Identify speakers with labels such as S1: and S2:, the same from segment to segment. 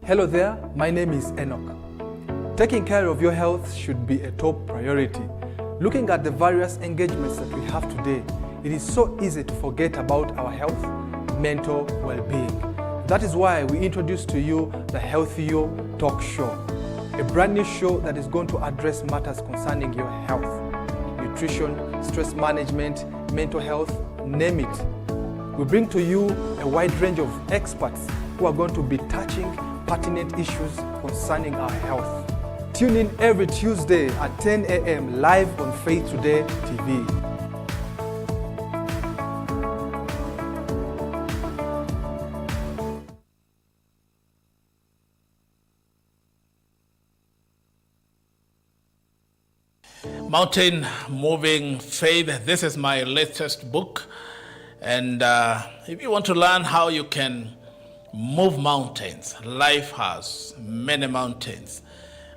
S1: Hello there, my name is Enock. Taking care of your health should be a top priority. Looking at the various engagements that we have today, it is so easy to forget about our health, mental well-being. That is why we introduce to you the Healthy You Talk Show, a brand new show that is going to address matters concerning your health, nutrition, stress management, mental health, name it. We bring to you a wide range of experts who are going to be touching pertinent issues concerning our health. Tune in every Tuesday at 10 a.m. live on Faith Today TV.
S2: Mountain Moving Faith. This is my latest book. And if you want to learn how you can move mountains, life has many mountains.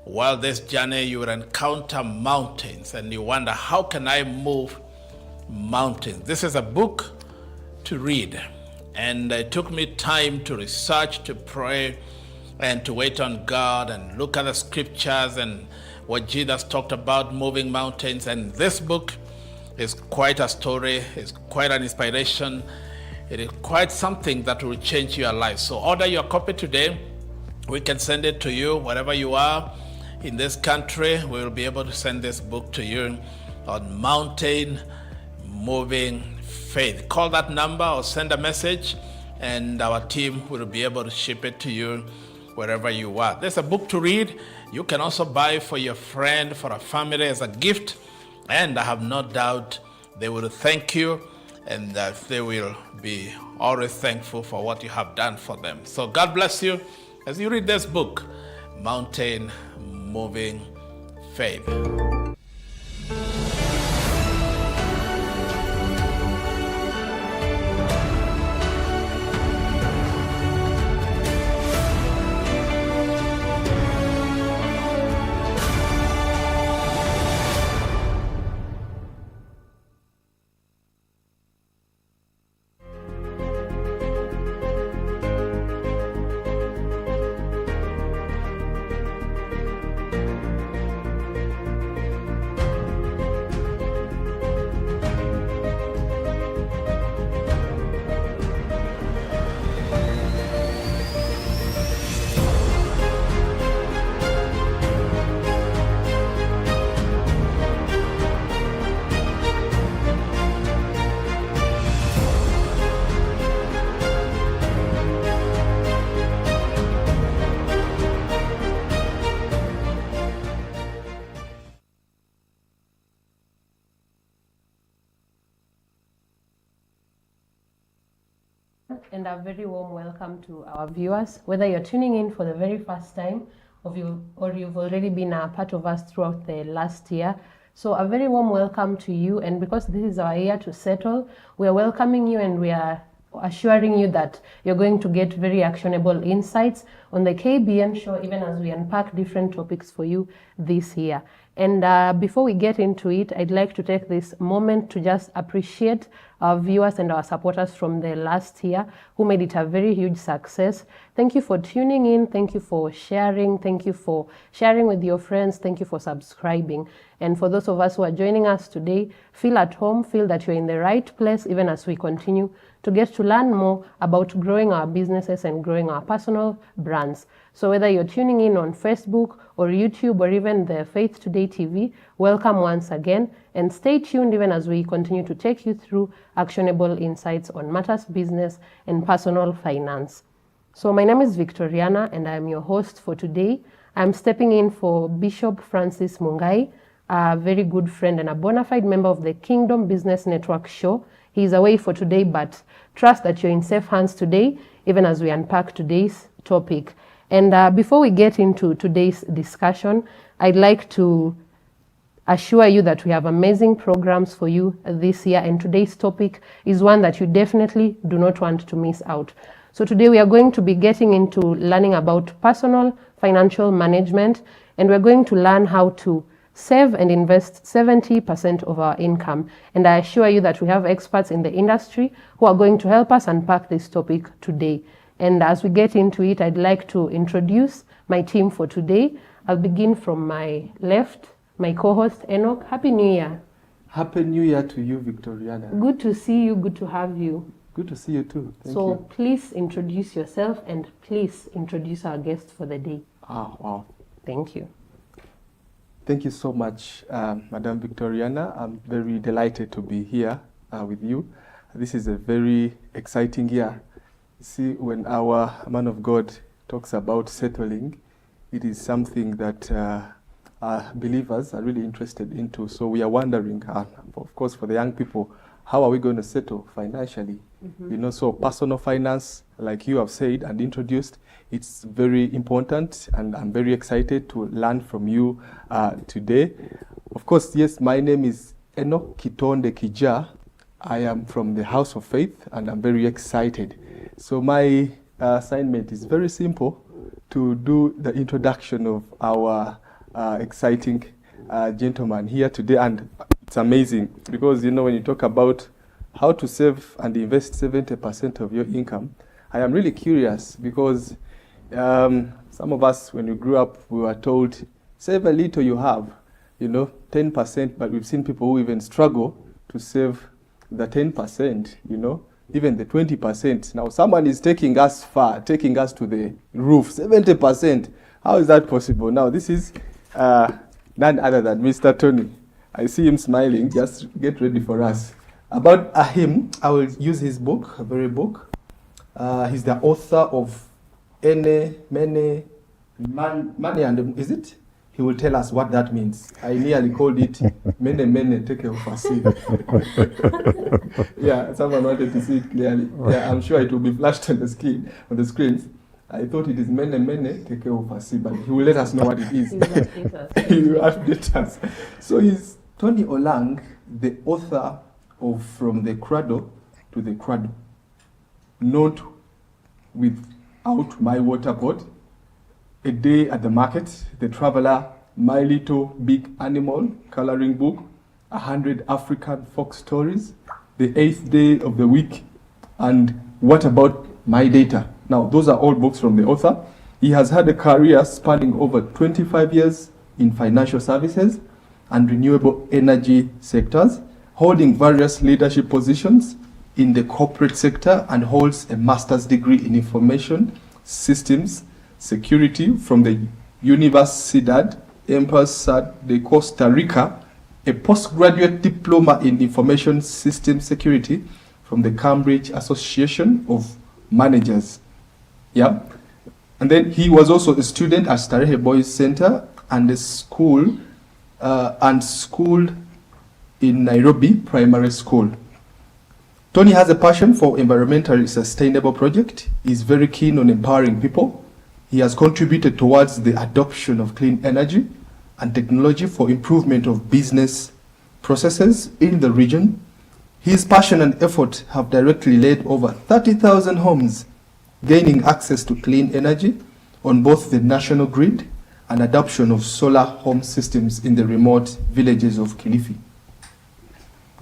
S2: While this journey, you will encounter mountains and you wonder, how can I move mountains? This is a book to read. And it took me time to research, to pray, and to wait on God and look at the scriptures and what Jesus talked about moving mountains. And this book is quite a story, it's quite an inspiration. It is quite something that will change your life. So order your copy today. We can send it to you wherever you are in this country. We will be able to send this book to you on Mountain Moving Faith. Call that number or send a message and our team will be able to ship it to you wherever you are. There's a book to read. You can also buy for your friend, for a family as a gift. And I have no doubt they will thank you and that they will be always thankful for what you have done for them. So God bless you as you read this book, Mountain Moving Faith.
S3: And a very warm welcome to our viewers, whether you're tuning in for the very first time or you've already been a part of us throughout the last year. So a very warm welcome to you, and because this is our year to settle, we are welcoming you and we are assuring you that you're going to get very actionable insights on the KBN show, even as we unpack different topics for you this year. And before we get into it, I'd like to take this moment to just appreciate our viewers and our supporters from the last year who made it a very huge success. Thank you for tuning in. Thank you for sharing. Thank you for sharing with your friends. Thank you for subscribing. And for those of us who are joining us today, feel at home, feel that you're in the right place, even as we continue to get to learn more about growing our businesses and growing our personal brands. So whether you're tuning in on Facebook or YouTube or even the Faith Today TV, welcome once again, and stay tuned even as we continue to take you through actionable insights on matters business and personal finance. So my name is Victoriana and I'm your host for today. I'm stepping in for Bishop Francis Mungai, a very good friend and a bona fide member of the Kingdom Business Network show. He's away for today, but trust that you're in safe hands today, even as we unpack today's topic. And before we get into today's discussion, I'd like to assure you that we have amazing programs for you this year, and today's topic is one that you definitely do not want to miss out. So today we are going to be getting into learning about personal financial management, and we're going to learn how to save and invest 70% of our income. And I assure you that we have experts in the industry who are going to help us unpack this topic today. And as we get into it, I'd like to introduce my team for today. I'll begin from my left, my co-host Enock. Happy New Year.
S1: Happy New Year to you, Victoriana.
S3: Good to see you, good to have you.
S1: Good to see you too. Thank
S3: so
S1: you.
S3: Please introduce yourself and please introduce our guest for the day.
S1: Wow.
S3: Thank you.
S1: Thank you so much, Madam Victoriana. I'm very delighted to be here with you. This is a very exciting year. See, when our man of God talks about settling, it is something that believers are really interested into. So we are wondering, of course, for the young people, how are we going to settle financially? You know, so personal finance, like you have said and introduced, it's very important, and I'm very excited to learn from you today. Of course, yes, my name is Enock Kitodekijja. I am from the House of Faith, and I'm very excited. So my assignment is very simple, to do the introduction of our exciting gentleman here today. And it's amazing because, you know, when you talk about how to save and invest 70% of your income, I am really curious because some of us, when we grew up, we were told, save a little you have, you know, 10%, but we've seen people who even struggle to save the 10%, you know, even the 20%. Now someone is taking us far, taking us to the roof, 70%. How is that possible? Now this is none other than Mr. Tony. I see him smiling. Just get ready for us. About him, I will use his book, a very book. He's the author of Eeney, Meeney, Money and is it? He will tell us what that means. I nearly called it Meeney, take of a seat. Yeah, someone wanted to see it clearly. Yeah, I'm sure it will be flashed on the screens. I thought it is Meeney, take of a seat, but he will let us know what it is. He will update us. So he's Tony Alang, the author of From the Cradle to the Cradle. Note without my water pot, A Day at the Market, The Traveler, My Little Big Animal, Coloring Book, 100 African Folk Stories, The 8th Day of the Week, and What About My Data? Now, those are all books from the author. He has had a career spanning over 25 years in financial services and renewable energy sectors, holding various leadership positions in the corporate sector, and holds a master's degree in information systems security from the Universidad Empresarial de Costa Rica, a postgraduate diploma in information system security from the Cambridge Association of Managers. Yeah. And then he was also a student at Starehe Boys Center and a school in Nairobi Primary School. Tony has a passion for environmentally sustainable projects. He's very keen on empowering people. He has contributed towards the adoption of clean energy and technology for improvement of business processes in the region. His passion and effort have directly led over 30,000 homes gaining access to clean energy on both the national grid and adoption of solar home systems in the remote villages of Kilifi,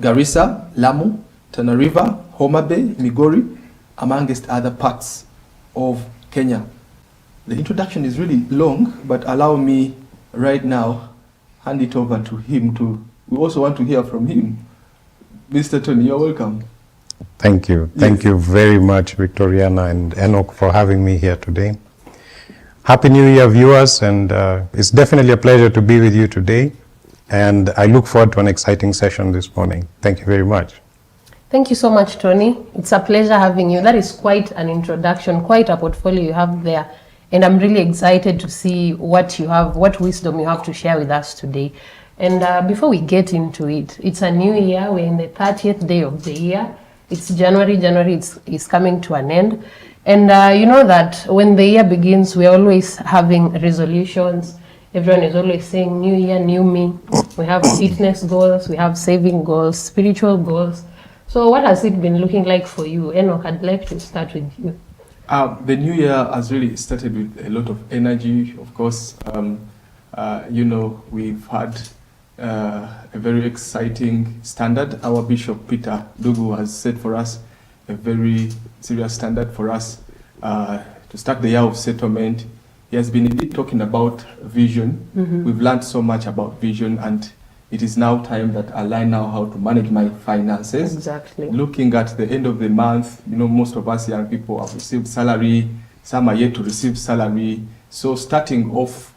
S1: Garissa, Lamu, Tana River, Homa Bay, Migori, amongst other parts of Kenya. The introduction is really long, but allow me right now hand it over to him. We also want to hear from him. Mr. Tony, you're welcome.
S4: Thank you.
S1: Yes.
S4: Thank you very much, Victoriana and Enock, for having me here today. Happy New Year, viewers, and it's definitely a pleasure to be with you today. And I look forward to an exciting session this morning. Thank you very much.
S3: Thank you so much, Tony. It's a pleasure having you. That is quite an introduction, quite a portfolio you have there. And I'm really excited to see what you have, what wisdom you have to share with us today. And before we get into it, it's a new year. We're in the 30th day of the year. It's January. January is coming to an end. And you know that when the year begins, we're always having resolutions. Everyone is always saying, new year, new me. We have fitness goals, we have saving goals, spiritual goals. So what has it been looking like for you? Enock, I'd like to start with you.
S1: The new year has really started with a lot of energy. Of course, you know, we've had a very exciting standard. Our Bishop Peter Dugu has set for us a very serious standard for us to start the year of settlement. He has been indeed talking about vision. We've learned so much about vision, and it is now time that I learn now how to manage my finances.
S3: Exactly.
S1: Looking at the end of the month, you know, most of us young people have received salary, some are yet to receive salary. So starting off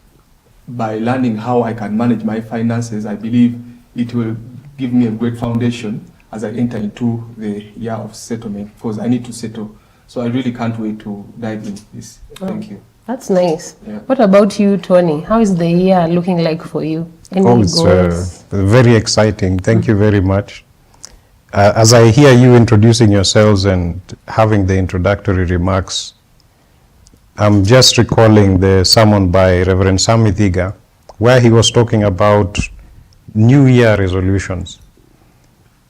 S1: by learning how I can manage my finances, I believe it will give me a great foundation as I enter into the year of settlement, because I need to settle. So I really can't wait to dive in this. Thank you.
S3: That's nice.
S1: Yeah.
S3: What about you, Tony? How is the year looking like for you? Any
S4: It's
S3: goals?
S4: very exciting. Thank you very much. As I hear you introducing yourselves and having the introductory remarks, I'm just recalling the sermon by Reverend Sam Mithiga, where he was talking about New Year resolutions.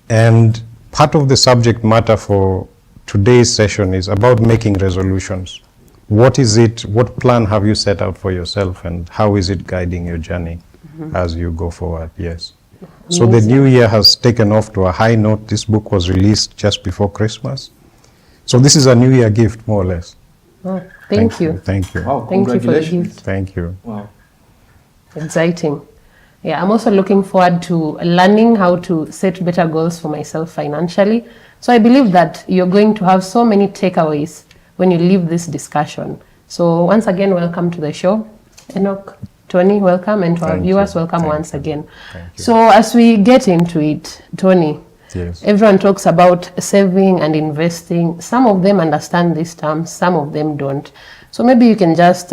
S4: And part of the subject matter for today's session is about making resolutions. What is it, what plan have you set out for yourself, and how is it guiding your journey as you go forward? Yes. So the new year has taken off to a high note. This book was released just before Christmas. So this is a New Year gift, more or less.
S3: Oh, thank you.
S4: Thank you.
S1: Wow,
S3: Thank you for the
S1: congratulations.
S3: gift.
S4: Thank you.
S1: Wow.
S3: Exciting. Yeah, I'm also looking forward to learning how to set better goals for myself financially. So I believe that you're going to have so many takeaways when you leave this discussion. So once again, welcome to the show. Enock, Tony, welcome, and to our
S4: Thank
S3: viewers,
S4: you.
S3: welcome
S4: Thank
S3: once
S4: you.
S3: again.
S4: Thank you.
S3: So as we get into it, Tony,
S4: Yes.
S3: everyone talks about saving and investing. Some of them understand these terms, some of them don't. So maybe you can just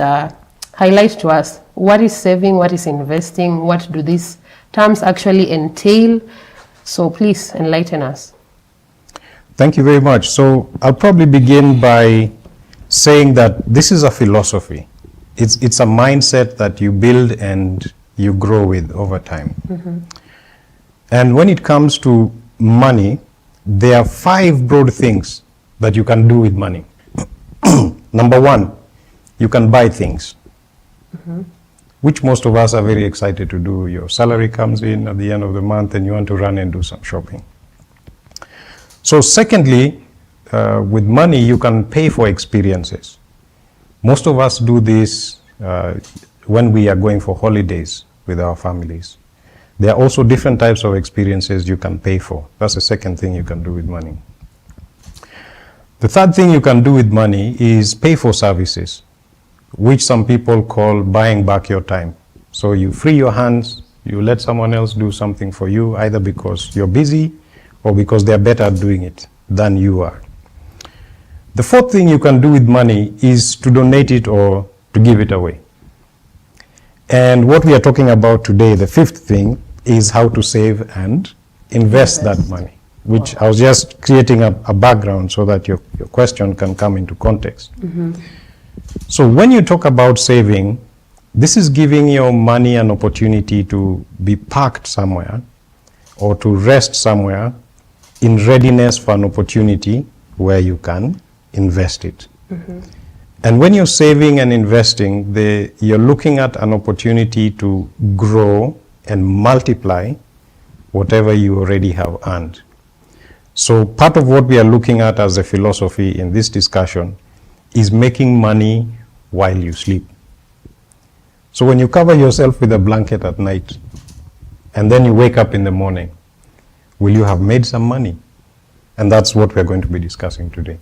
S3: highlight to us, what is saving, what is investing, what do these terms actually entail? So please enlighten us.
S4: Thank you very much. So I'll probably begin by saying that this is a philosophy. It's a mindset that you build and you grow with over time. And when it comes to money, there are 5 broad things that you can do with money. Number 1, you can buy things, which most of us are very excited to do. Your salary comes in at the end of the month and you want to run and do some shopping. So secondly, with money, you can pay for experiences. Most of us do this when we are going for holidays with our families. There are also different types of experiences you can pay for. That's the second thing you can do with money. The third thing you can do with money is pay for services, which some people call buying back your time. So you free your hands, you let someone else do something for you, either because you're busy or because they're better at doing it than you are. The fourth thing you can do with money is to donate it or to give it away. And what we are talking about today, the fifth thing, is how to save and invest that money, which I was just creating a background so that your question can come into context. So when you talk about saving, this is giving your money an opportunity to be parked somewhere or to rest somewhere in readiness for an opportunity where you can invest it. And when you're saving and investing, you're looking at an opportunity to grow and multiply whatever you already have earned. So part of what we are looking at as a philosophy in this discussion is making money while you sleep. So when you cover yourself with a blanket at night and then you wake up in the morning, will you have made some money? And that's what we're going to be discussing today.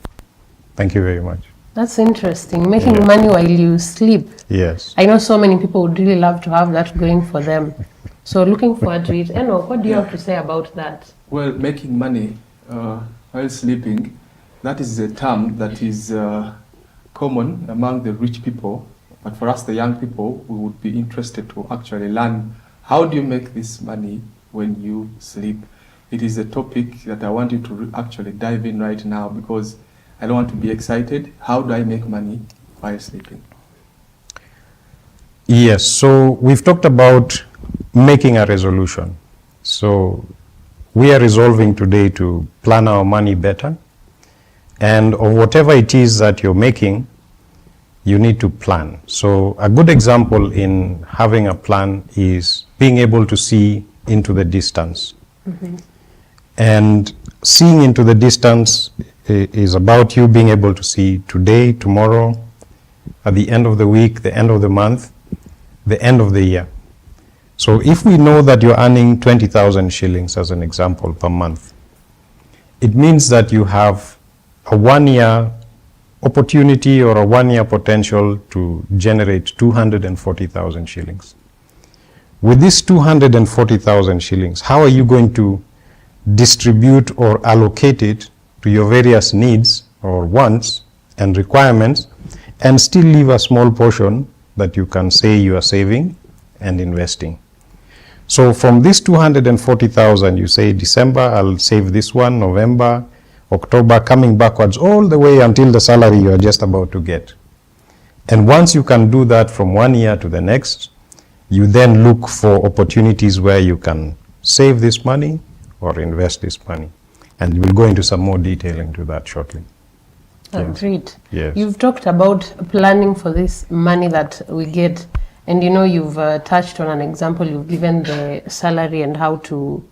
S4: Thank you very much.
S3: That's interesting. Making money while you sleep.
S4: Yes.
S3: I know so many people would really love to have that going for them. So looking forward to it. Enock, what do you have to say about that?
S1: Well, making money while sleeping, that is a term that is common among the rich people. But for us, the young people, we would be interested to actually learn, how do you make this money when you sleep? It is a topic that I want you to actually dive in right now, because I don't want to be excited. How do I make money while sleeping?
S4: Yes, so we've talked about making a resolution. So we are resolving today to plan our money better. And of whatever it is that you're making, you need to plan. So a good example in having a plan is being able to see into the distance. And seeing into the distance is about you being able to see today, tomorrow, at the end of the week, the end of the month, the end of the year. So if we know that you're earning 20,000 shillings, as an example, per month, it means that you have a 1-year opportunity or a 1-year potential to generate 240,000 shillings. With this 240,000 shillings, how are you going to distribute or allocate it to your various needs or wants and requirements, and still leave a small portion that you can say you are saving and investing? So from this 240,000, you say December, I'll save this one, November, October, coming backwards all the way until the salary you are just about to get. And once you can do that from 1 year to the next, you then look for opportunities where you can save this money or invest this money. And we'll go into some more detail into that shortly.
S3: Agreed.
S4: Yes.
S3: You've talked about planning for this money that we get, and you know, you've touched on an example. You've given the salary and how to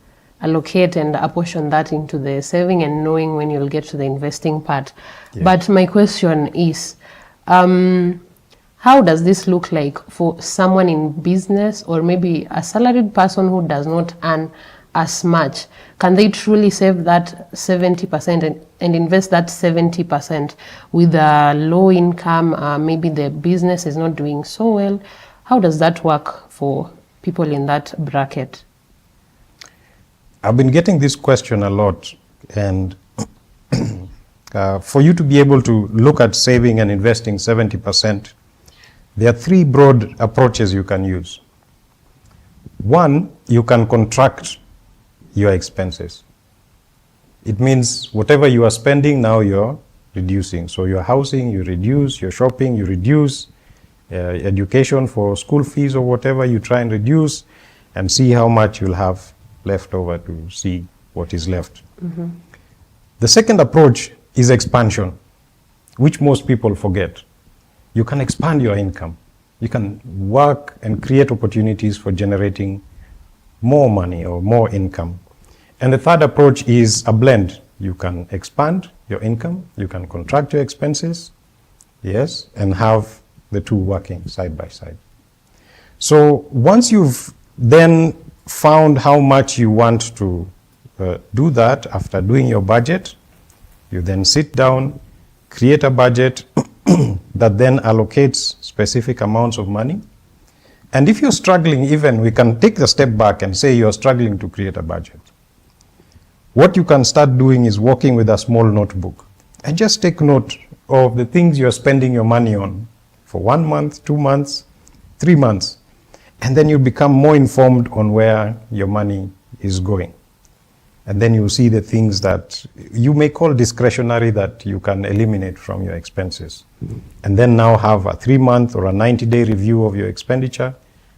S3: allocate and apportion that into the saving and knowing when you'll get to the investing part.
S4: Yes.
S3: But my question is, how does this look like for someone in business or maybe a salaried person who does not earn as much? Can they truly save that 70% and invest that 70% with a low income? Maybe the business is not doing so well. How does that work for people in that bracket?
S4: I've been getting this question a lot, and for you to be able to look at saving and investing 70%, there are 3 broad approaches you can use. One, you can contract your expenses. It means whatever you are spending now you're reducing. So your housing, you reduce, your shopping, you reduce, education for school fees or whatever, you try and reduce and see how much you'll have left over to see what is left. Mm-hmm. The second approach is expansion, which most people forget. You can expand your income. You can work and create opportunities for generating more money or more income. And the third approach is a blend. You can expand your income, you can contract your expenses, yes, and have the two working side by side. So once you've then found how much you want to do that, after doing your budget, you then sit down, create a budget that then allocates specific amounts of money. And if you're struggling, even we can take the step back and say you're struggling to create a budget. What you can start doing is working with a small notebook and just take note of the things you're spending your money on for 1 month, 2 months, 3 months. And then you become more informed on where your money is going. And then you'll see the things that you may call discretionary that you can eliminate from your expenses. And then now have a 3-month or a 90-day review of your expenditure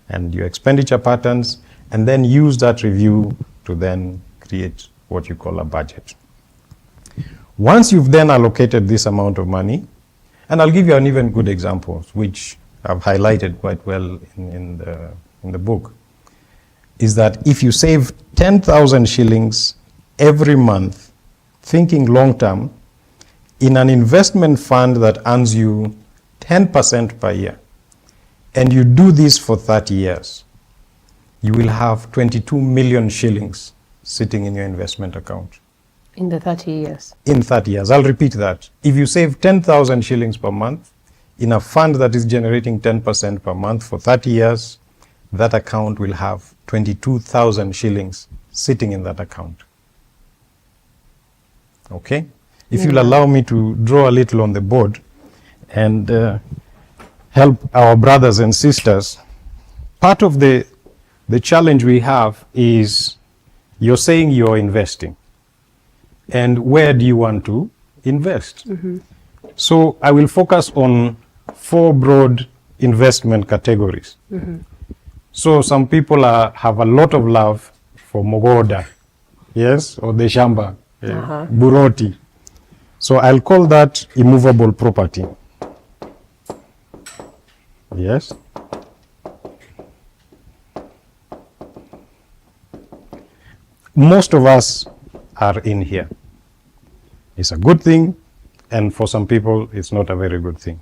S4: and your expenditure patterns, and then use that review to then create what you call a budget. Once you've then allocated this amount of money, and I'll give you an even good example, which I've highlighted quite well in the book, is that if you save 10,000 shillings every month, thinking long term, in an investment fund that earns you 10% per year, and you do this for 30 years, you will have 22 million shillings sitting in your investment account.
S3: In the 30 years? In
S4: 30 years. I'll repeat that. If you save 10,000 shillings per month in a fund that is generating 10% per month for 30 years, that account will have 22,000 shillings sitting in that account. Okay? If you'll allow me to draw a little on the board and help our brothers and sisters, part of the challenge we have is you're saying you're investing. And where do you want to invest? Mm-hmm. So I will focus on 4 broad investment categories. Mm-hmm. So some people have a lot of love for Mogoda, yes, or the Shamba, Buroti. So I'll call that immovable property. Yes. Most of us are in here. It's a good thing, and for some people, it's not a very good thing.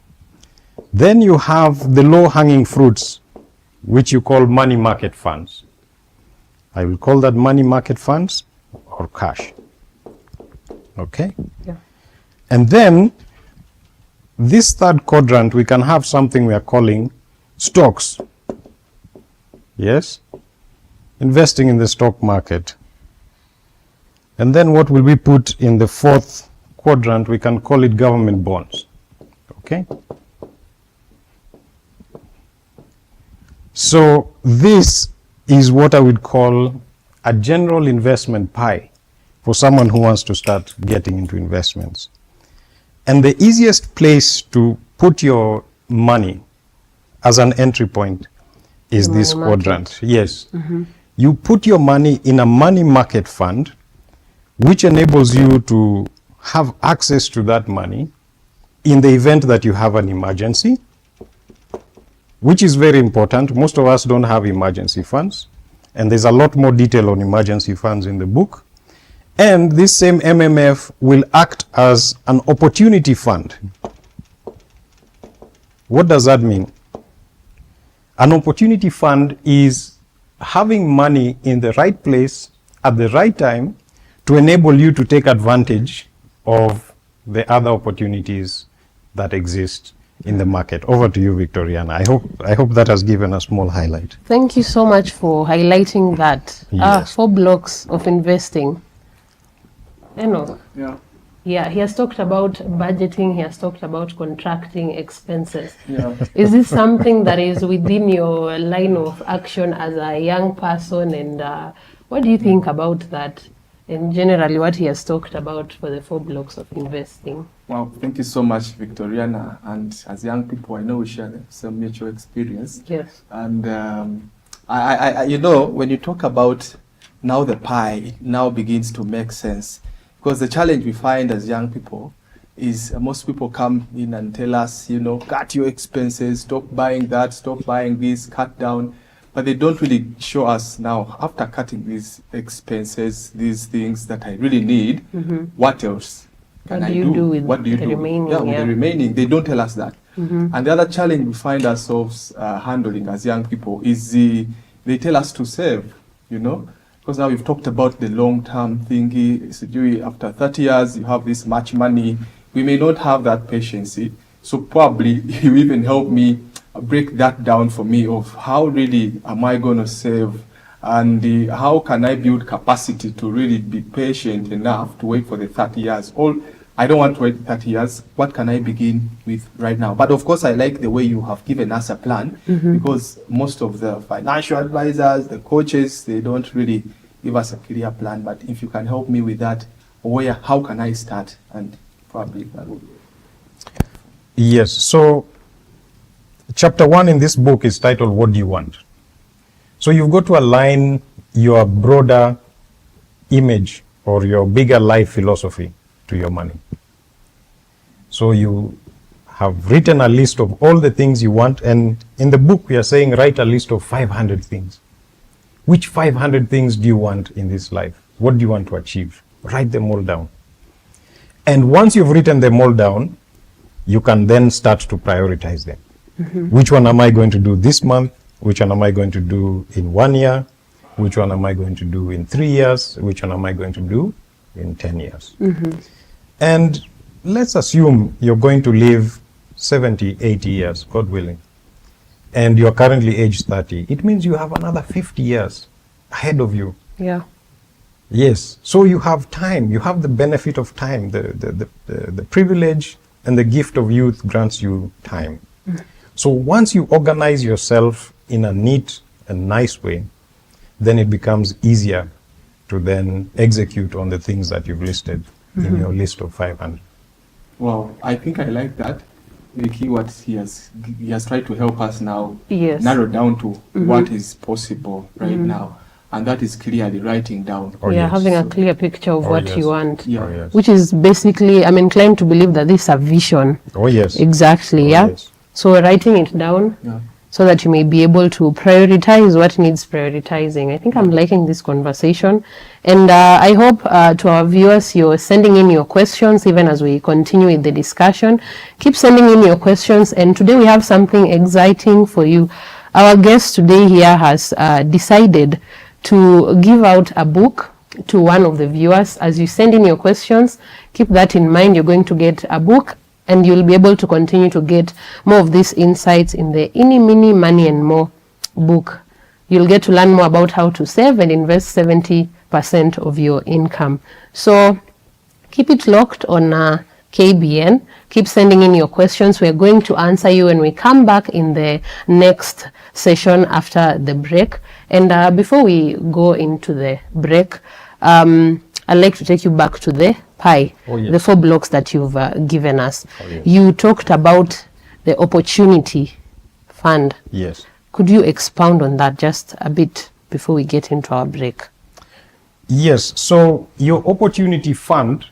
S4: Then you have the low-hanging fruits, which you call money market funds. I will call that money market funds or cash. Okay?
S3: Yeah.
S4: And then this third quadrant, we can have something we are calling stocks. Yes? Investing in the stock market. And then what will we put in the fourth quadrant? We can call it government bonds. Okay? So this is what I would call a general investment pie for someone who wants to start getting into investments. And the easiest place to put your money as an entry point is this quadrant. Yes. You put your money in a money market fund, which enables you to have access to that money in the event that you have an emergency, which is very important. Most of us don't have emergency funds, and there's a lot more detail on emergency funds in the book. And this same MMF will act as an opportunity fund. What does that mean? An opportunity fund is having money in the right place at the right time to enable you to take advantage of the other opportunities that exist in the market. Over to you, Victoriana. I hope that has given a small highlight.
S3: Thank you so much for highlighting that.
S4: Yes.
S3: 4 blocks of investing. Enock.
S1: Yeah.
S3: Yeah, he has talked about budgeting, he has talked about contracting expenses.
S1: Yeah.
S3: Is this something that is within your line of action as a young person, and what do you think about that? And generally what he has talked about for the 4 blocks of investing.
S1: Well, thank you so much, Victoriana. And as young people, I know we share some mutual experience.
S3: Yes.
S1: And I you know, when you talk about now the pie, it now begins to make sense. Because the challenge we find as young people is most people come in and tell us, you know, cut your expenses, stop buying that, stop buying this, cut down. But they don't really show us now, after cutting these expenses, these things that I really need, what else can I do? What do you do?
S3: Remaining,
S1: with the remaining, they don't tell us that. And the other challenge we find ourselves handling as young people is they tell us to save, you know. Because now we've talked about the long-term thingy. After 30 years, you have this much money. We may not have that patience. So probably you even help me break that down for me of how really am I going to save, and how can I build capacity to really be patient enough to wait for the 30 years. I don't want to wait 30 years. What can I begin with right now? But of course, I like the way you have given us a plan, because most of the financial advisors, the coaches, they don't really give us a clear plan. But if you can help me with that, how can I start? And probably that will.
S4: Yes. So chapter 1 in this book is titled, What Do You Want? So you've got to align your broader image or your bigger life philosophy to your money. So you have written a list of all the things you want, and in the book we are saying write a list of 500 things. Which 500 things do you want in this life? What do you want to achieve? Write them all down. And once you've written them all down, you can then start to prioritize them. Which one am I going to do this month? Which one am I going to do in 1 year? Which one am I going to do in 3 years? Which one am I going to do in 10 years? And let's assume you're going to live 70, 80 years, God willing, and you're currently age 30. It means you have another 50 years ahead of you.
S3: Yeah.
S4: Yes. So you have time. You have the benefit of time. The privilege and the gift of youth grants you time. So once you organize yourself in a neat and nice way, then it becomes easier to then execute on the things that you've listed in your list of 500.
S1: Well, I think I like that. Vicky, what he has tried to help us now narrow down to what is possible right now. And that is clearly writing down.
S3: Having a clear picture of what you want.
S1: Yeah.
S3: Which is basically, I'm inclined to believe that this is a vision.
S4: Oh, yes.
S3: Exactly,
S4: Oh,
S3: yeah.
S4: yes.
S3: So writing it down, so that you may be able to prioritize what needs prioritizing. I think I'm liking this conversation, and I hope to our viewers you're sending in your questions even as we continue with the discussion. Keep sending in your questions, and today we have something exciting for you. Our guest today here has decided to give out a book to one of the viewers. As you send in your questions, keep that in mind. You're going to get a book, and you'll be able to continue to get more of these insights in the Eeney, Meeney, Money and More book. You'll get to learn more about how to save and invest 70% of your income. So keep it locked on KBN. Keep sending in your questions. We're going to answer you when we come back in the next session after the break. And before we go into the break, I'd like to take you back to the pie, the 4 blocks that you've given us. You talked about the opportunity fund.
S4: Yes.
S3: Could you expound on that just a bit before we get into our break?
S4: Yes. So your opportunity fund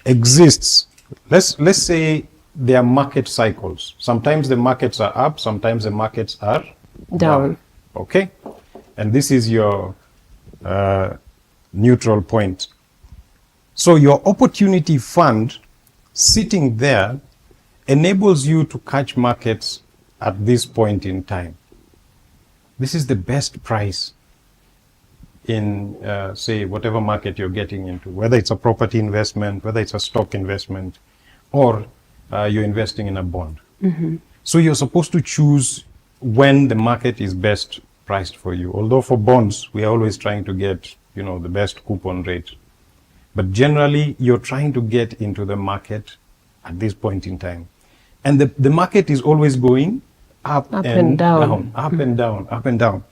S4: exists. Let's say there are market cycles. Sometimes the markets are up, sometimes the markets are down. Okay? And this is your neutral point. So your opportunity fund sitting there enables you to catch markets at this point in time. This is the best price in, say, whatever market you're getting into, whether it's a property investment, whether it's a stock investment, or you're investing in a bond. So you're supposed to choose when the market is best priced for you. Although for bonds, we are always trying to get, the best coupon rate. But generally, you're trying to get into the market at this point in time. And the market is always going up and down, up and down, up and down.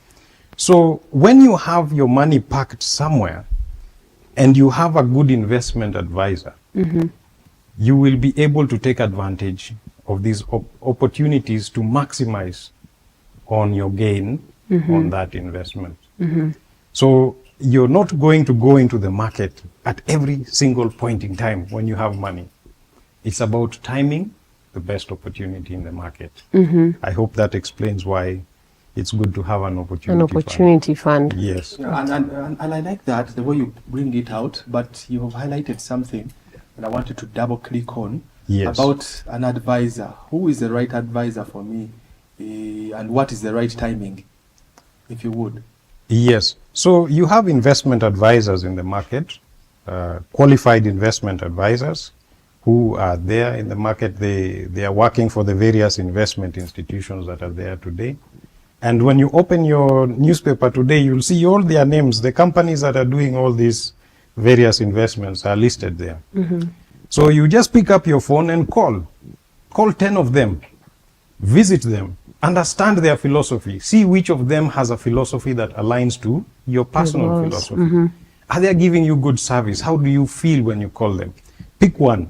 S4: So when you have your money parked somewhere and you have a good investment advisor, you will be able to take advantage of these opportunities to maximize on your gain on that investment. So you're not going to go into the market at every single point in time when you have money. It's about timing the best opportunity in the market. I hope that explains why it's good to have an opportunity
S3: fund.
S4: Yes.
S1: And I like that, the way you bring it out, but you have highlighted something that I wanted to double click on about an advisor. Who is the right advisor for me? And what is the right timing, if you would?
S4: Yes. So you have investment advisors in the market, qualified investment advisors who are there in the market. They are working for the various investment institutions that are there today. And when you open your newspaper today, you'll see all their names. The companies that are doing all these various investments are listed there. So you just pick up your phone and call 10 of them, visit them, understand their philosophy, see which of them has a philosophy that aligns to your personal philosophy. Are they giving you good service? How do you feel when you call them? Pick one,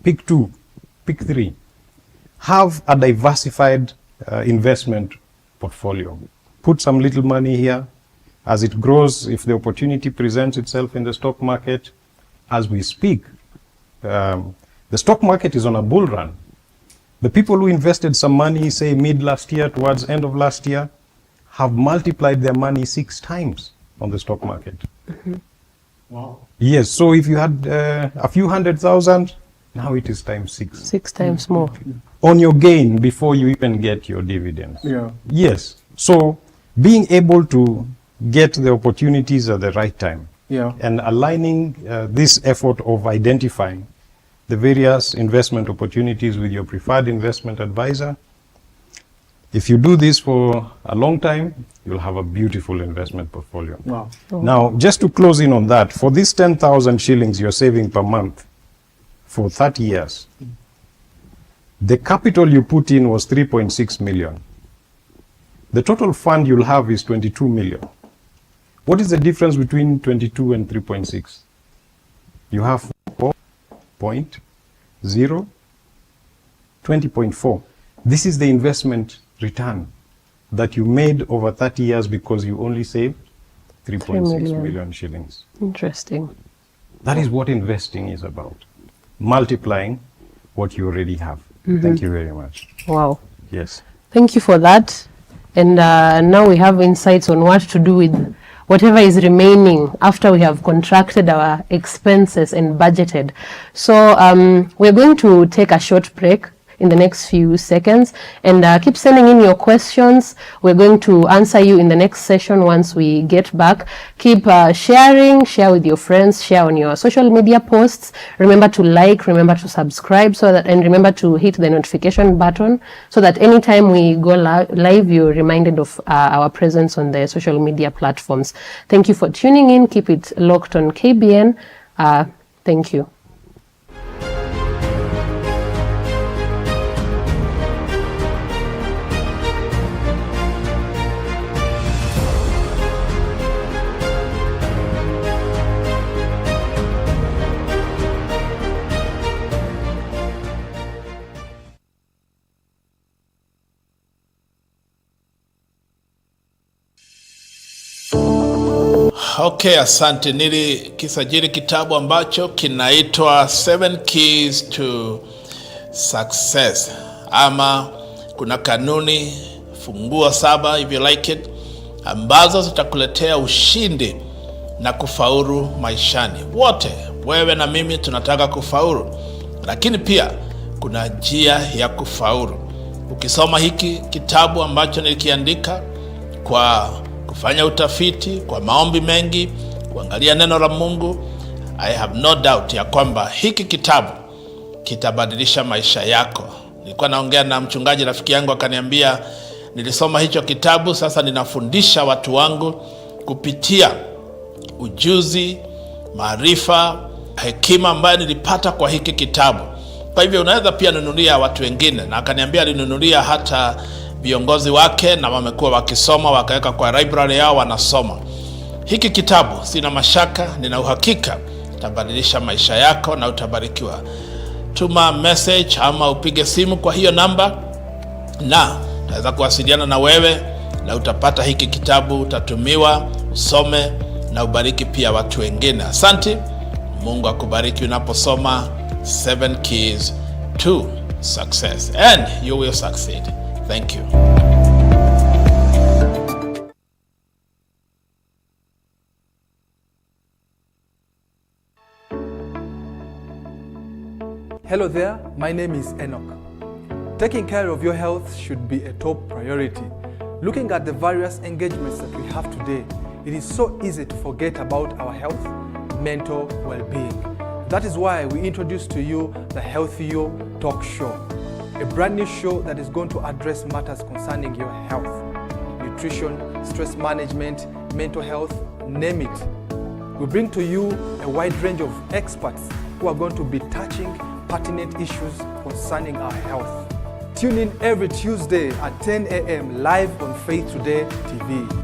S4: pick two, pick three. Have a diversified investment portfolio. Put some little money here. As it grows, if the opportunity presents itself in the stock market, as we speak, the stock market is on a bull run. The people who invested some money, say mid last year towards end of last year, have multiplied their money 6 times on the stock market.
S1: Wow.
S4: Yes, so if you had a few 100,000, now it is times 6.
S3: 6 times more.
S4: On your gain before you even get your dividends.
S1: Yeah.
S4: Yes, so being able to get the opportunities at the right time and aligning this effort of identifying the various investment opportunities with your preferred investment advisor. If you do this for a long time, you'll have a beautiful investment portfolio.
S1: Wow.
S4: Now, just to close in on that, for this 10,000 shillings you're saving per month for 30 years, the capital you put in was 3.6 million. The total fund you'll have is 22 million. What is the difference between 22 and 3.6? You have 4.0, 20.4. This is the investment return that you made over 30 years because you only saved 3.6 million shillings.
S3: Interesting.
S4: That is what investing is about. Multiplying what you already have. Thank you very much.
S3: Wow.
S4: Yes.
S3: Thank you for that. And now we have insights on what to do with whatever is remaining after we have contracted our expenses and budgeted. So we're going to take a short break in the next few seconds, and keep sending in your questions. We're going to answer you in the next session once we get back. Keep sharing, share with your friends, share on your social media posts. Remember to like, remember to subscribe, and remember to hit the notification button so that anytime we go live, you're reminded of our presence on the social media platforms. Thank you for tuning in. Keep it locked on KBN. Thank you.
S2: Okay, asante. Nilikisajili kitabu ambacho kinaitwa 7 Keys to Success, ama kuna kanuni funguo 7 if you like it, ambazo zitakuletea ushindi na kufaulu maishani. Wote, wewe na mimi, tunataka kufaulu, lakini pia kuna njia ya kufaulu. Ukisoma hiki kitabu ambacho nilikiandika kwa kufanya utafiti, kwa maombi mengi, kuangalia neno la Mungu, I have no doubt ya kwamba hiki kitabu kitabadilisha maisha yako. Nilikuwa naongea na mchungaji rafiki yangu, akaniambia nilisoma hicho kitabu, sasa ninafundisha watu wangu kupitia ujuzi, maarifa, hekima ambayo nilipata kwa hiki kitabu. Kwa hivyo unaweza pia nunulia watu wengine, na akaniambia alinunulia hata viongozi wake, na wamekuwa wakisoma, wakaweka kwa library yao, wanasoma hiki kitabu. Sina mashaka, nina uhakika itabadilisha maisha yako na utabarikiwa. Tuma message ama upige simu kwa hiyo namba, na naweza kuwasiliana na wewe, na utapata hiki kitabu, utatumiwa, usome na ubariki pia watu wengine. Asante. Mungu akubariki unaposoma 7 Keys to Success, and you will succeed. Thank you.
S1: Hello there, my name is Enoch. Taking care of your health should be a top priority. Looking at the various engagements that we have today, it is so easy to forget about our health, mental well-being. That is why we introduce to you the Healthy You Talk Show, a brand new show that is going to address matters concerning your health, nutrition, stress management, mental health, name it. We bring to you a wide range of experts who are going to be touching pertinent issues concerning our health. Tune in every Tuesday at 10 a.m. live on Faith Today TV.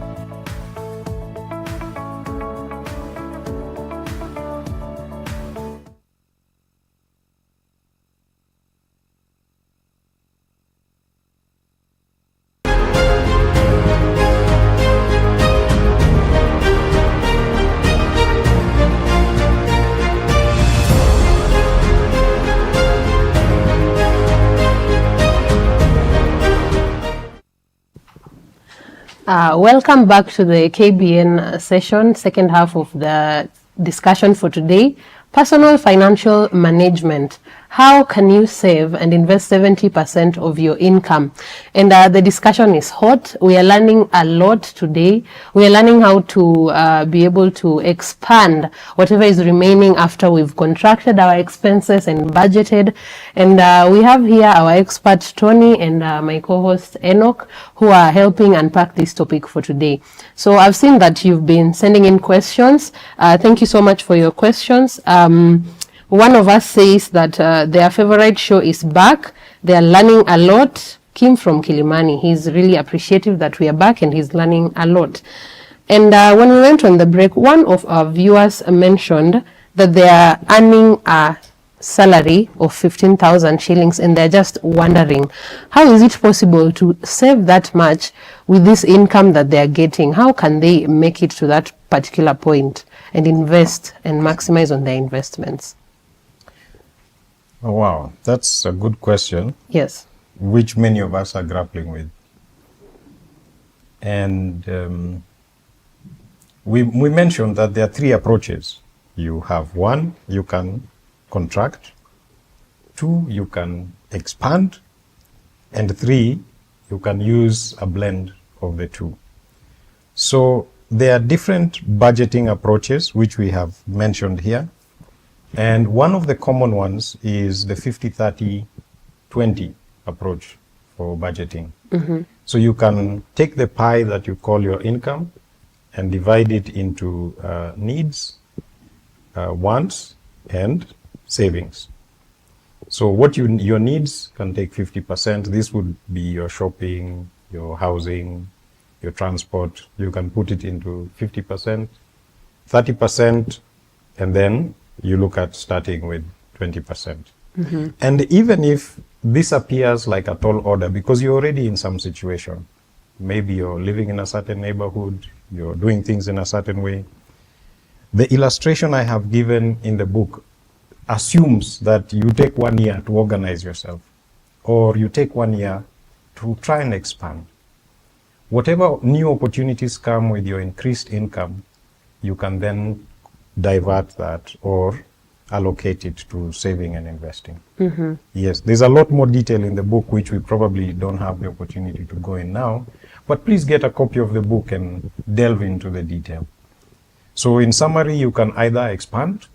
S3: Welcome back to the KBN session, second half of the discussion for today. Personal financial management. How can you save and invest 70% of your income? And the discussion is hot. We are learning a lot today. We are learning how to be able to expand whatever is remaining after we've contracted our expenses and budgeted. And we have here our expert Tony and my co-host Enoch, who are helping unpack this topic for today. So I've seen that you've been sending in questions. Thank you so much for your questions. One of us says that their favorite show is back. They are learning a lot. Kim from Kilimani, he's really appreciative that we are back and he's learning a lot. And when we went on the break, one of our viewers mentioned that they are earning a salary of 15,000 shillings and they're just wondering, how is it possible to save that much with this income that they're getting? How can they make it to that particular point and invest and maximize on their investments?
S4: Oh, wow, that's a good question.
S3: Yes.
S4: Which many of us are grappling with. And we mentioned that there are three approaches. You have one, you can contract. Two, you can expand. And three, you can use a blend of the two. So there are different budgeting approaches which we have mentioned here. And one of the common ones is the 50-30-20 approach for budgeting. So you can take the pie that you call your income and divide it into needs, wants, and savings. So what your needs can take 50%. This would be your shopping, your housing, your transport. You can put it into 50%, 30%, and then you look at starting with 20%. And even if this appears like a tall order, because you're already in some situation, maybe you're living in a certain neighborhood, you're doing things in a certain way, the illustration I have given in the book assumes that you take 1 year to organize yourself, or you take 1 year to try and expand. Whatever new opportunities come with your increased income, you can then divert that or allocate it to saving and investing. Yes, there's a lot more detail in the book which we probably don't have the opportunity to go in now, but please get a copy of the book and delve into the detail. So in summary, you can either expand,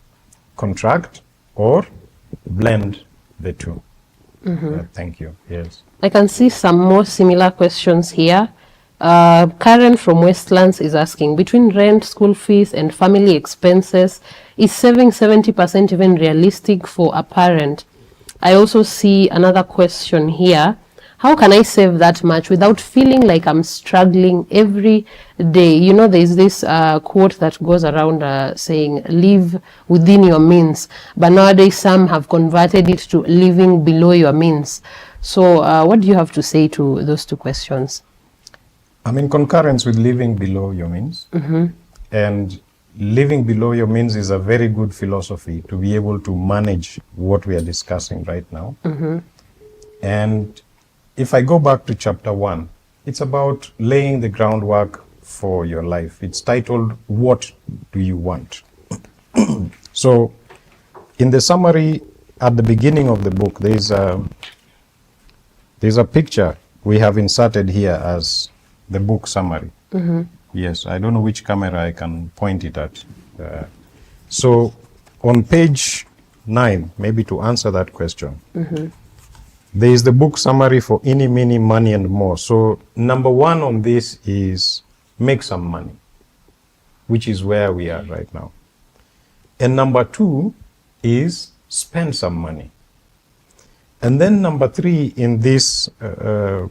S4: contract, or blend the two. Thank you. Yes.
S3: I can see some more similar questions here. Karen from Westlands is asking, between rent, school fees, and family expenses, is saving 70% even realistic for a parent? I also see another question here. How can I save that much without feeling like I'm struggling every day? You know, there's this quote that goes around saying, live within your means. But nowadays, some have converted it to living below your means. So what do you have to say to those two questions?
S4: I'm in concurrence with living below your means. And living below your means is a very good philosophy to be able to manage what we are discussing right now. And if I go back to chapter 1, it's about laying the groundwork for your life. It's titled, What Do You Want? So in the summary at the beginning of the book, there's a picture we have inserted here as the book summary. Yes, I don't know which camera I can point it at. So on page 9, maybe to answer that question, there is the book summary for Eeney, Meeney, Money and More. So number 1 on this is make some money, which is where we are right now. And number 2 is spend some money. And then number 3 in this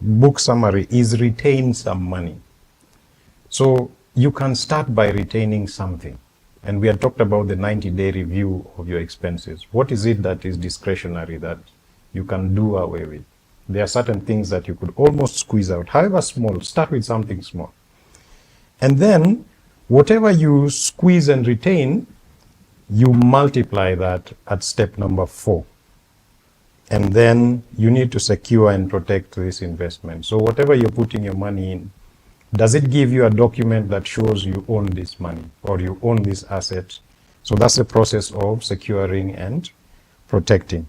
S4: book summary is retain some money. So you can start by retaining something. And we had talked about the 90-day review of your expenses. What is it that is discretionary that you can do away with? There are certain things that you could almost squeeze out. However small, start with something small. And then whatever you squeeze and retain, you multiply that at step number 4. And then you need to secure and protect this investment. So whatever you're putting your money in, does it give you a document that shows you own this money or you own this asset? So that's the process of securing and protecting.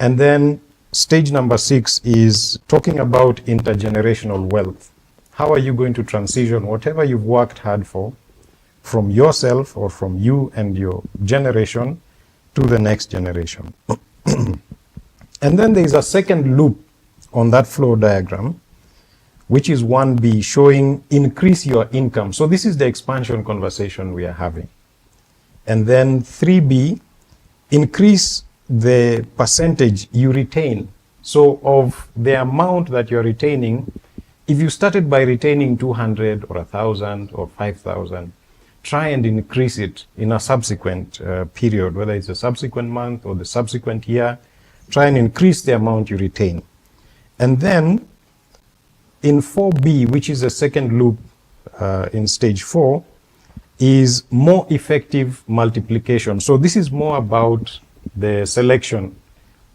S4: And then stage number 6 is talking about intergenerational wealth. How are you going to transition whatever you've worked hard for from yourself or from you and your generation to the next generation? And then there is a second loop on that flow diagram, which is 1B, showing increase your income. So this is the expansion conversation we are having. And then 3B, increase the percentage you retain. So of the amount that you're retaining, if you started by retaining 200 or 1,000 or 5,000, try and increase it in a subsequent period, whether it's a subsequent month or the subsequent year. Try and increase the amount you retain. And then in 4B, which is the second loop in stage 4, is more effective multiplication. So this is more about the selection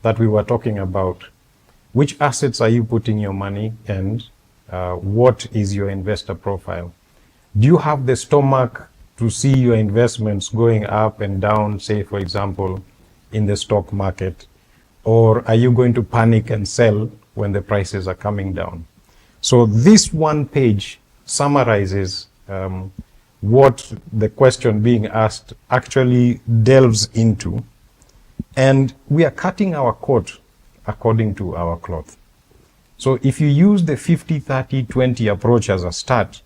S4: that we were talking about. Which assets are you putting your money and what is your investor profile? Do you have the stomach to see your investments going up and down, say, for example, in the stock market? Or are you going to panic and sell when the prices are coming down? So this one page summarizes what the question being asked actually delves into. And we are cutting our coat according to our cloth. So if you use the 50-30-20 approach as a start,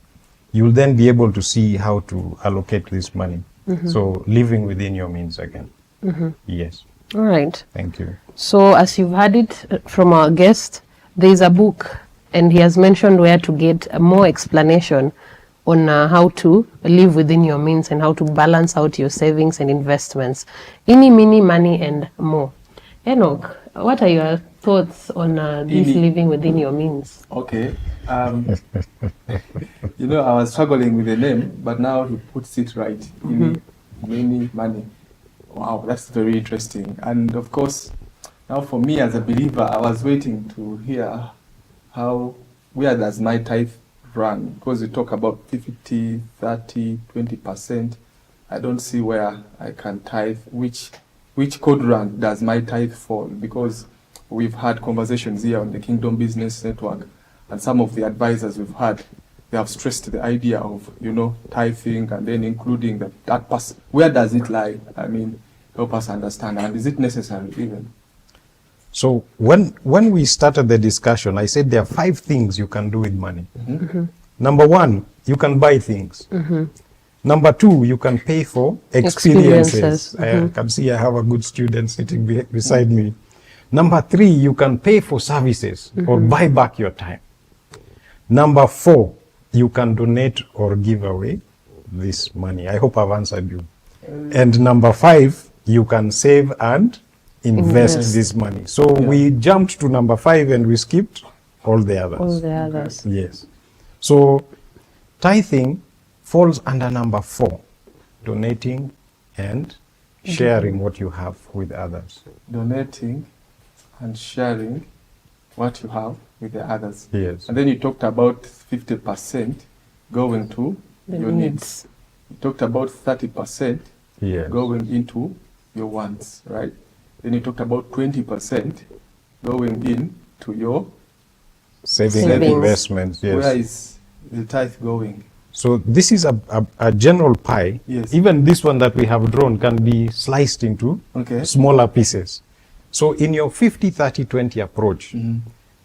S4: you'll then be able to see how to allocate this money. So living within your means again. Yes.
S3: All right.
S4: Thank you.
S3: So as you've heard it from our guest, there is a book, and he has mentioned where to get more explanation on how to live within your means and how to balance out your savings and investments. Eeney, Meeney, money, and more. Enock, what are your thoughts on this
S1: Eeney.
S3: living within your means?
S1: Okay. You know, I was struggling with the name, but now he puts it right. Eeney, Meeney, money. Wow, that's very interesting. And of course, now for me as a believer, I was waiting to hear where does my tithe run? Because you talk about 50, 30, 20%. I don't see where I can tithe. Which quadrant does my tithe fall? Because we've had conversations here on the Kingdom Business Network, and some of the advisors we've had, they have stressed the idea of, you know, tithing and then including that person. Where does it lie? I mean, help us understand. And is it necessary even?
S4: So when we started the discussion, I said there are 5 things you can do with money. Number 1, you can buy things. Number 2, you can pay for experiences. I can see I have a good student sitting beside me. Number 3, you can pay for services or buy back your time. Number 4, you can donate or give away this money. I hope I've answered you. And number 5, you can save and invest this money. So we jumped to number 5 and we skipped all the others.
S3: All the others.
S4: Yes. So tithing falls under number 4, donating and sharing what you have with others.
S1: Donating and sharing what you have with the others.
S4: Yes.
S1: And then you talked about 50% going to your needs. You talked about 30%
S4: Yes.
S1: going into your wants, right? Then you talked about 20% going into your
S4: Saving and
S3: Savings.
S4: investments. Yes.
S1: Where is the tithe going?
S4: So this is a general pie.
S1: Yes.
S4: Even this one that we have drawn can be sliced into smaller pieces. So in your 50-30-20 approach,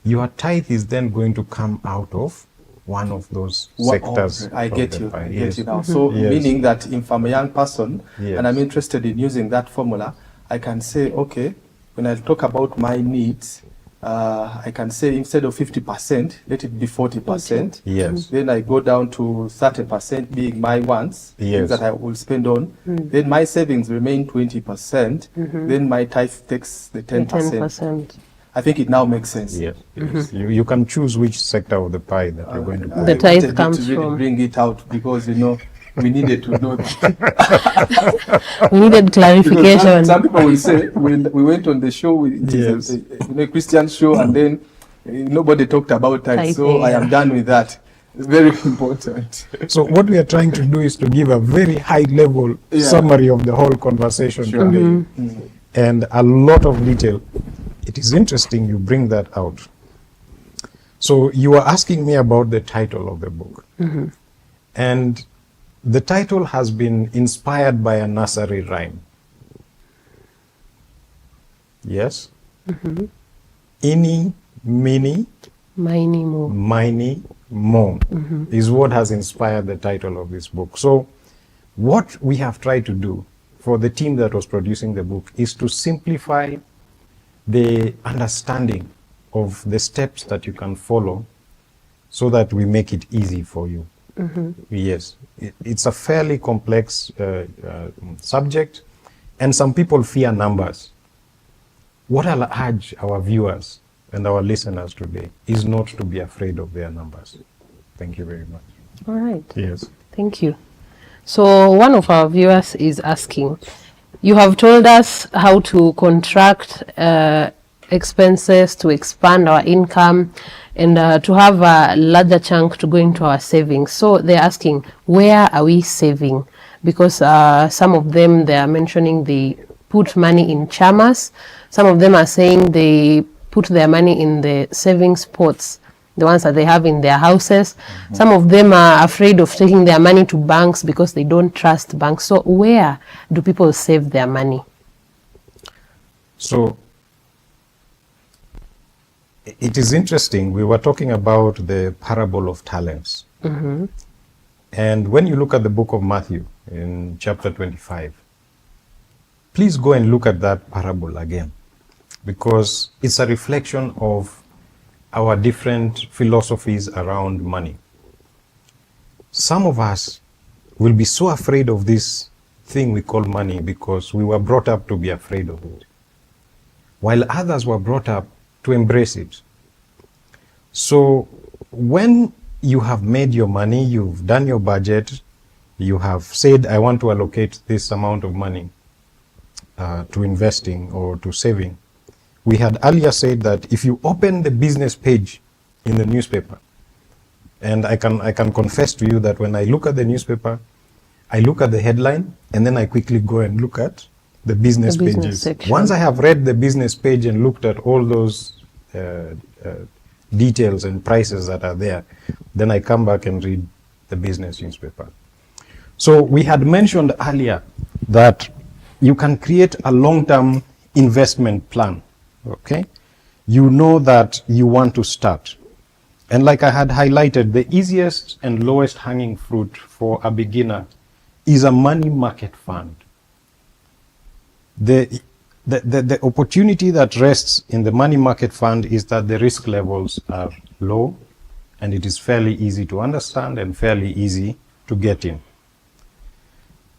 S4: your tithe is then going to come out of one of those sectors.
S1: I
S4: of
S1: get
S4: the
S1: you.
S4: pie.
S1: I
S4: Yes.
S1: get you now. So
S4: Yes.
S1: meaning that if I'm a young person
S4: Yes.
S1: and I'm interested in using that formula, I can say, okay, when I talk about my needs, I can say instead of 50%, let it be 40%.
S4: Yes.
S1: Then I go down to 30% being my wants, things
S4: Yes.
S1: that I will spend on. Then my savings remain 20%. Then my tithe takes the 10%.
S3: 10%.
S1: I think it now makes sense.
S4: Yes. Yes. You can choose which sector of the pie that you're going to put.
S3: The
S1: I
S3: tithe
S1: wanted
S3: comes
S1: to really
S3: from-
S1: bring it out because, you know, we needed to know that.
S3: We needed
S1: Because
S3: clarification.
S1: some people will say, we went on the show, it is a Christian show, and then nobody talked about tithe. So
S3: Tithing,
S1: I am done with that. Very important.
S4: So what we are trying to do is to give a very high level summary of the whole conversation today. And a lot of detail. It is interesting you bring that out. So you were asking me about the title of the book. And the title has been inspired by a nursery rhyme. Yes? Eeney, Meeney,
S3: Meeney, more.
S4: Meeney, more is what has inspired the title of this book. So what we have tried to do for the team that was producing the book is to simplify the understanding of the steps that you can follow so that we make it easy for you. Yes, it's a fairly complex subject, and some people fear numbers. What I'll urge our viewers and our listeners today is not to be afraid of their numbers. Thank you very much.
S3: All right.
S4: Yes.
S3: Thank you. So one of our viewers is asking, you have told us how to contract expenses to expand our income. and to have a larger chunk to go into our savings. So they're asking, where are we saving? Because some of them, they are mentioning they put money in chamas. Some of them are saying they put their money in the savings pots, the ones that they have in their houses. Some of them are afraid of taking their money to banks because they don't trust banks. So where do people save their money?
S4: So it is interesting. We were talking about the parable of talents. And when you look at the book of Matthew in chapter 25, please go and look at that parable again, because it's a reflection of our different philosophies around money. Some of us will be so afraid of this thing we call money because we were brought up to be afraid of it, while others were brought up to embrace it. So when you have made your money, you've done your budget, you have said, I want to allocate this amount of money to investing or to saving. We had earlier said that if you open the business page in the newspaper, and I can confess to you that when I look at the newspaper, I look at the headline and then I quickly go and look at the business pages.
S3: Section.
S4: Once I have read the business page and looked at all those details and prices that are there, then I come back and read the business newspaper. So we had mentioned earlier that you can create a long-term investment plan, okay? You know that you want to start. And like I had highlighted, the easiest and lowest hanging fruit for a beginner is a money market fund. The opportunity that rests in the money market fund is that the risk levels are low, and it is fairly easy to understand and fairly easy to get in.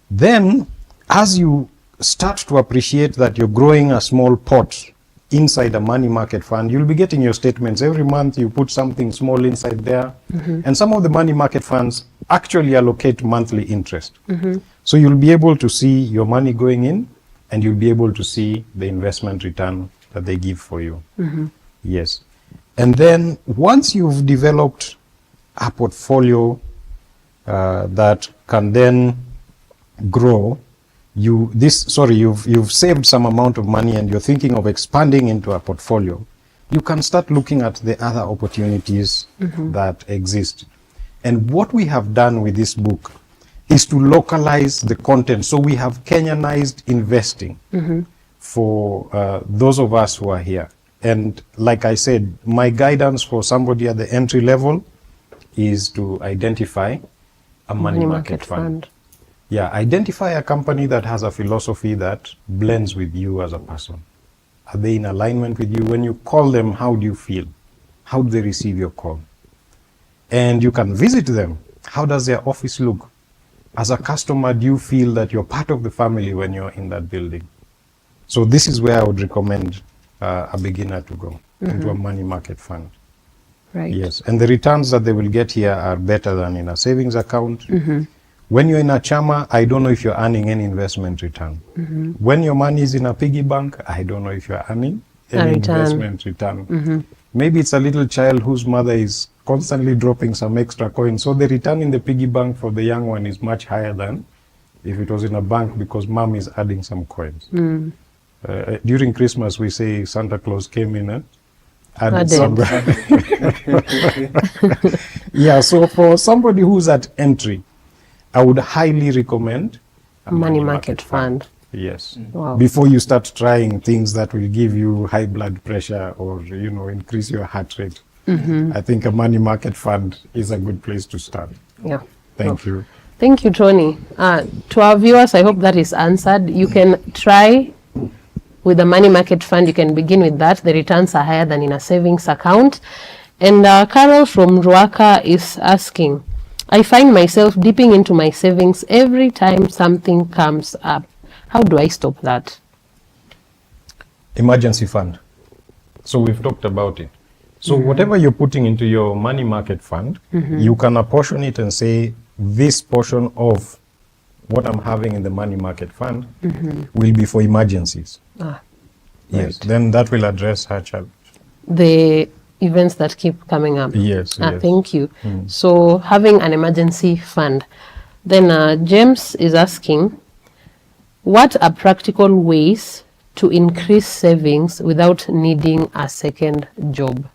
S4: Then, as you start to appreciate that you're growing a small pot inside a money market fund, you'll be getting your statements every month. You put something small inside there. And some of the money market funds actually allocate monthly interest. So you'll be able to see your money going in, and you'll be able to see the investment return that they give for you. Yes. And then once you've developed a portfolio that can then grow, you've saved some amount of money and you're thinking of expanding into a portfolio, you can start looking at the other opportunities that exist. And what we have done with this book is to localize the content. So we have Kenyanized investing for those of us who are here. And like I said, my guidance for somebody at the entry level is to identify a money market fund. Yeah, identify a company that has a philosophy that blends with you as a person. Are they in alignment with you? When you call them, how do you feel? How do they receive your call? And you can visit them. How does their office look? As a customer, do you feel that you're part of the family when you're in that building? So this is where I would recommend a beginner to go into a money market fund.
S3: Right.
S4: Yes, and the returns that they will get here are better than in a savings account. When you're in a chama, I don't know if you're earning any investment return. When your money is in a piggy bank, I don't know if you're earning any investment return. Maybe it's a little child whose mother is constantly dropping some extra coins. So the return in the piggy bank for the young one is much higher than if it was in a bank because mom is adding some coins. During Christmas, we say Santa Claus came in and added some. Yeah, so for somebody who's at entry, I would highly recommend a
S3: Money market fund.
S4: Yes.
S3: Wow.
S4: Before you start trying things that will give you high blood pressure or, increase your heart rate. I think a money market fund is a good place to start.
S3: Yeah.
S4: Thank you.
S3: Thank you, Tony. To our viewers, I hope that is answered. You can try with the money market fund. You can begin with that. The returns are higher than in a savings account. And Carol from Ruaka is asking, I find myself dipping into my savings every time something comes up. How do I stop that?
S4: Emergency fund. So we've talked about it. So whatever you're putting into your money market fund, you can apportion it and say, this portion of what I'm having in the money market fund will be for emergencies.
S3: Right.
S4: Yes, then that will address her challenge.
S3: The events that keep coming up.
S4: Yes, yes.
S3: Thank you. So having an emergency fund. Then James is asking, what are practical ways to increase savings without needing a second job?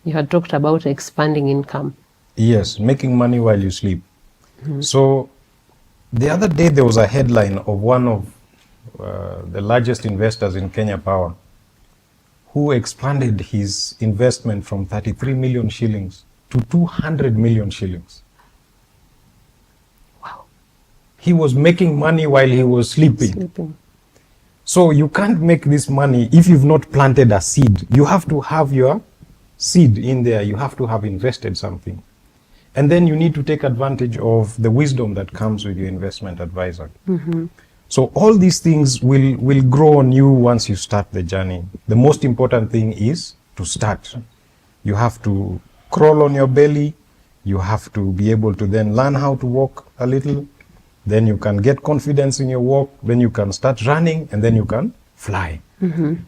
S3: You had talked about expanding income.
S4: Yes, making money while you sleep. So the other day there was a headline of one of the largest investors in Kenya Power, who expanded his investment from 33 million shillings to 200 million shillings.
S3: Wow.
S4: He was making money while he was sleeping. So you can't make this money if you've not planted a seed. You have to have your seed in there. You have to have invested something. And then you need to take advantage of the wisdom that comes with your investment advisor. So all these things will grow on you once you start the journey. The most important thing is to start. You have to crawl on your belly. You have to be able to then learn how to walk a little. Then you can get confidence in your walk. Then you can start running, and then you can fly.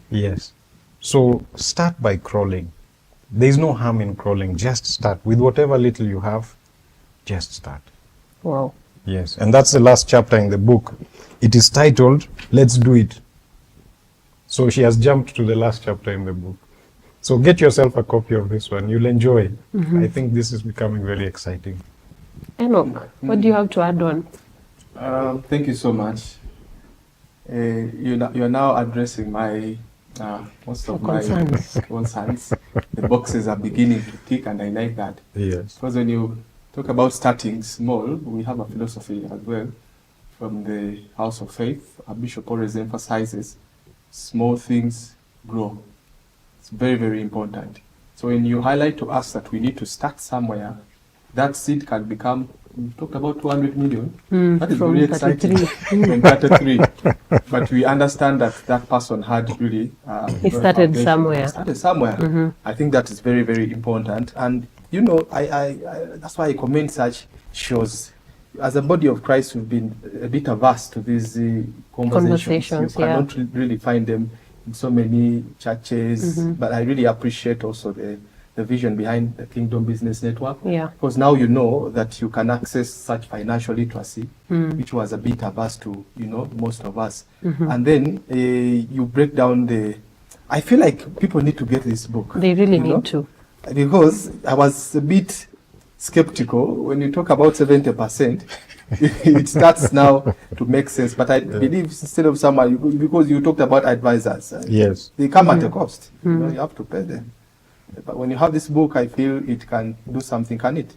S4: Yes. So start by crawling. There is no harm in crawling. Just start. With whatever little you have, just start.
S3: Wow.
S4: Yes. And that's the last chapter in the book. It is titled, Let's Do It. So she has jumped to the last chapter in the book. So get yourself a copy of this one. You'll enjoy it. I think this is becoming very exciting.
S3: Enock, what do you have to add on?
S1: Thank you so much. You're now addressing my most of my concerns. The boxes are beginning to tick, and I like that.
S4: Yes.
S1: Because when you talk about starting small, we have a philosophy as well from the House of Faith. Our bishop always emphasizes small things grow. It's very, very important. So when you highlight to us that we need to start somewhere, that seed can become, we talked about 200 million. That is very exciting. From 33. But we understand that that person had really...
S3: He started somewhere.
S1: I think that is very, very important. And, you know, I that's why I commend such shows. As a body of Christ, we've been a bit averse to these conversations. You cannot really find them in so many churches. But I really appreciate also the vision behind the Kingdom Business Network.
S3: Yeah.
S1: Because now you know that you can access such financial literacy, which was a bit averse to, you know, most of us. And then you break down I feel like people need to get this book.
S3: They really need to.
S1: Because I was a bit skeptical when you talk about 70%. It starts now to make sense. But I believe instead of someone, because you talked about advisors,
S4: Yes.
S1: they come at a cost. You know, you have to pay them. But when you have this book, I feel it can do something, can it?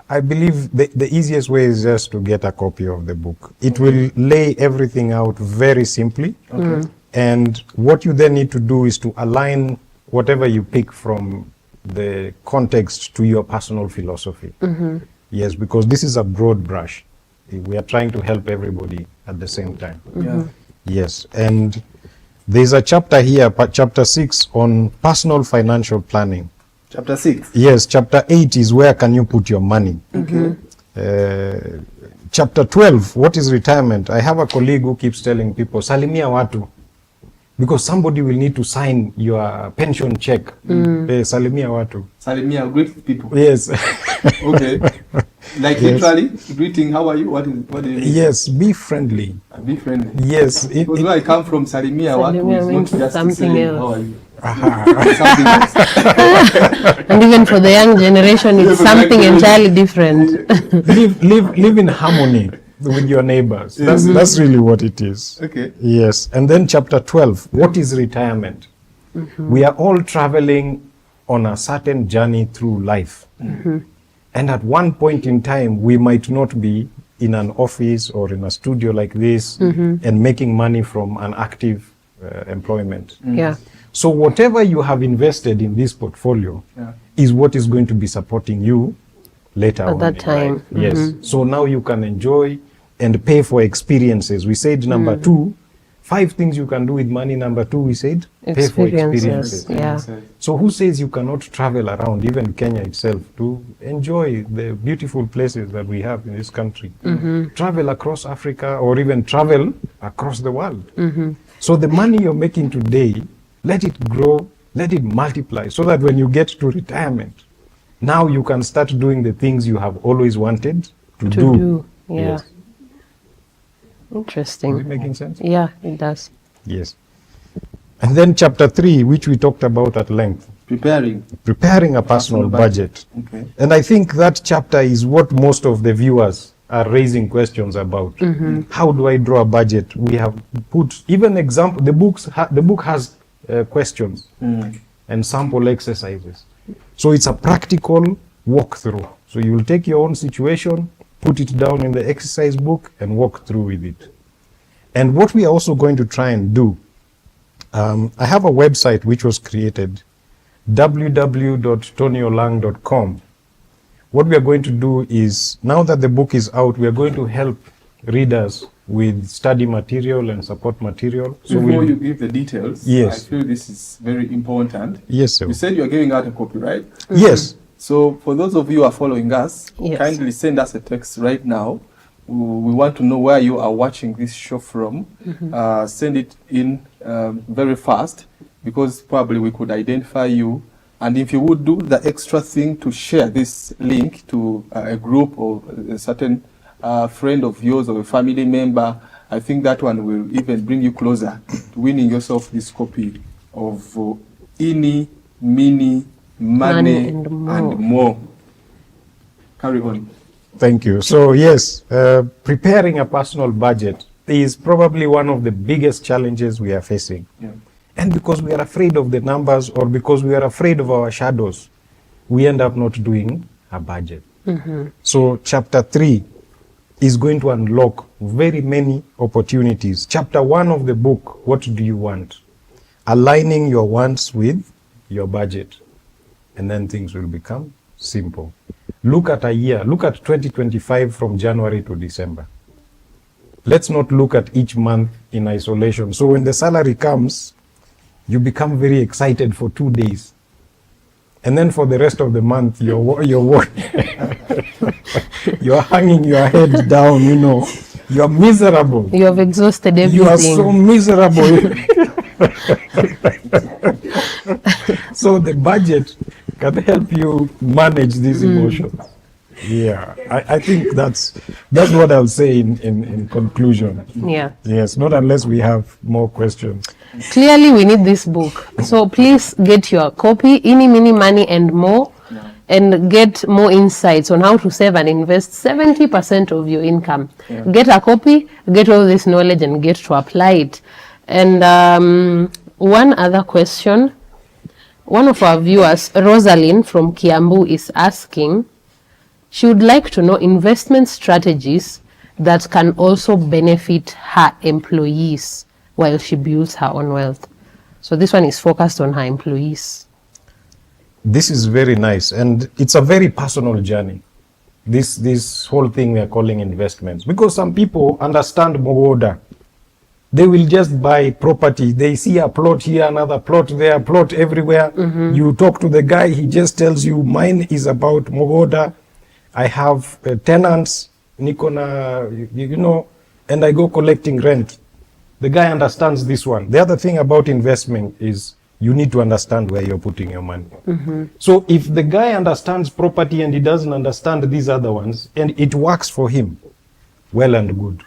S4: I believe the easiest way is just to get a copy of the book. It will lay everything out very simply. And what you then need to do is to align whatever you pick from the context to your personal philosophy. Yes, because this is a broad brush. We are trying to help everybody at the same time. Yes, and there's a chapter here, chapter 6, on personal financial planning.
S1: Chapter 6?
S4: Yes, chapter 8 is where can you put your money. Chapter 12, what is retirement? I have a colleague who keeps telling people, salimia watu. Because somebody will need to sign your pension check. Salimia watu.
S1: Salimia, greet people.
S4: Yes.
S1: Okay. Like literally, greeting, how are you? What do you mean?
S4: Yes, be friendly.
S1: Be friendly.
S4: Yes.
S1: Because where I come from, Salimia watu is not just
S3: something
S1: saying,
S3: else.
S1: how are you? Something else.
S3: And even for the young generation, it's something entirely different.
S4: Live in harmony with your neighbors. That's really what it is.
S1: Okay.
S4: Yes. And then chapter 12, what is retirement? We are all traveling on a certain journey through life. And at one point in time, we might not be in an office or in a studio like this and making money from an active employment.
S3: Yeah.
S4: So whatever you have invested in this portfolio is what is going to be supporting you later on.
S3: At that time.
S4: Life. Yes. So now you can enjoy and pay for experiences. We said number 2, 5 things you can do with money. Number 2, we said pay for experiences.
S3: Yeah.
S4: So who says you cannot travel around, even Kenya itself, to enjoy the beautiful places that we have in this country? Travel across Africa or even travel across the world. So the money you're making today, let it grow let it multiply so that when you get to retirement, now you can start doing the things you have always wanted to do.
S3: Yeah.
S4: Yes.
S3: Interesting.
S4: Is it making sense?
S3: Yeah, it does.
S4: Yes. And then chapter 3, which we talked about at length, preparing a personal budget.
S1: Okay.
S4: And I think that chapter is what most of the viewers are raising questions about. How do I draw a budget? We have put even example. The book has questions and sample exercises. So it's a practical walkthrough. So you will take your own situation, put it down in the exercise book, and walk through with it. And what we are also going to try and do, I have a website which was created, www.tonyolang.com. What we are going to do is, now that the book is out, we are going to help readers with study material and support material.
S1: So before you give the details,
S4: yes,
S1: I feel this is very important.
S4: Yes, sir.
S1: You said you are giving out a copy, right?
S4: Yes.
S1: So for those of you who are following us,
S3: Yes.
S1: kindly send us a text right now. We want to know where you are watching this show from. Send it in very fast, because probably we could identify you. And if you would do the extra thing to share this link to a group or a certain friend of yours or a family member, I think that one will even bring you closer to winning yourself this copy of Eeney, Meeney, Meeney, and more. Carry on.
S4: Thank you. So yes, preparing a personal budget is probably one of the biggest challenges we are facing.
S1: Yeah.
S4: And because we are afraid of the numbers, or because we are afraid of our shadows, we end up not doing a budget. So chapter 3 is going to unlock very many opportunities. Chapter 1 of the book, what do you want? Aligning your wants with your budget. And then things will become simple. Look at a year. Look at 2025 from January to December. Let's not look at each month in isolation. So when the salary comes, you become very excited for 2 days. And then for the rest of the month, you're hanging your head down, you know. You're miserable.
S3: You have exhausted everything.
S4: You are so miserable. So the budget can help you manage these emotions. Yeah, I think that's what I'll say in conclusion.
S3: Yeah.
S4: Yes, not unless we have more questions.
S3: Clearly, we need this book. So please get your copy, Eeney, Meeney, Money and More, and get more insights on how to save and invest 70% of your income. Get a copy, get all this knowledge, and get to apply it. And one other question. One of our viewers, Rosalind from Kiambu, is asking, she would like to know investment strategies that can also benefit her employees while she builds her own wealth. So this one is focused on her employees.
S4: This is very nice, and it's a very personal journey. This whole thing we are calling investments, because some people understand Mogoda. They will just buy property. They see a plot here, another plot there, plot everywhere. You talk to the guy, he just tells you, mine is about Mogoda. I have tenants, Nikona, you know, and I go collecting rent. The guy understands this one. The other thing about investment is you need to understand where you're putting your money. So if the guy understands property and he doesn't understand these other ones, and it works for him, well and good.